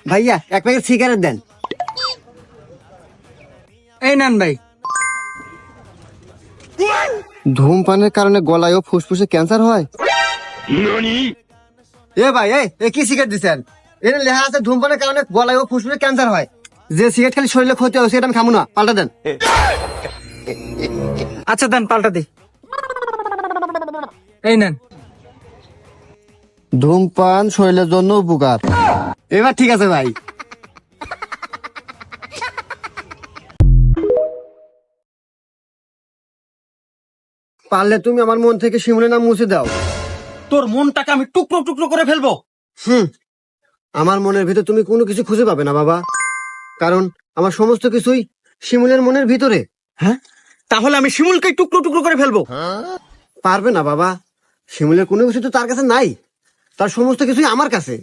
ভাইয়া এক packet cigarette দেন। এই নেন ভাই। ধূমপানের কারণে গলায় ও ফুসফুসে ক্যান্সার হয়? এ ভাই এ কি সিগারেট দিচ্ছেন? এর লেখা আছে ধূমপানের কারণে গলায় ও ফুসফুসে ক্যান্সার হয়। যে সিগারেট খালি শরীরে ক্ষতি হয় সেটা আমি খাবো না, পাল্টা দেন। আচ্ছা দেন, পাল্টা দি। এই নেন। ধূমপান শরীরের জন্য উপকার। এবার ঠিক আছে ভাই। পারলে তুমি আমার মন থেকে শিমুলের নাম মুছে দাও। তোর মনটাকে আমি টুকরো টুকরো করে ফেলবো। আমার মনের ভিতর তুমি কোনো কিছু খুঁজে পাবে না বাবা, কারণ আমার সমস্ত কিছুই শিমুলের মনের ভিতরে। হ্যাঁ, তাহলে আমি শিমুলকে টুকরো টুকরো করে ফেলবো। পারবে না বাবা, শিমুলের কোনো কিছু তো তার কাছে নাই, তার সমস্ত কিছুই আমার কাছে।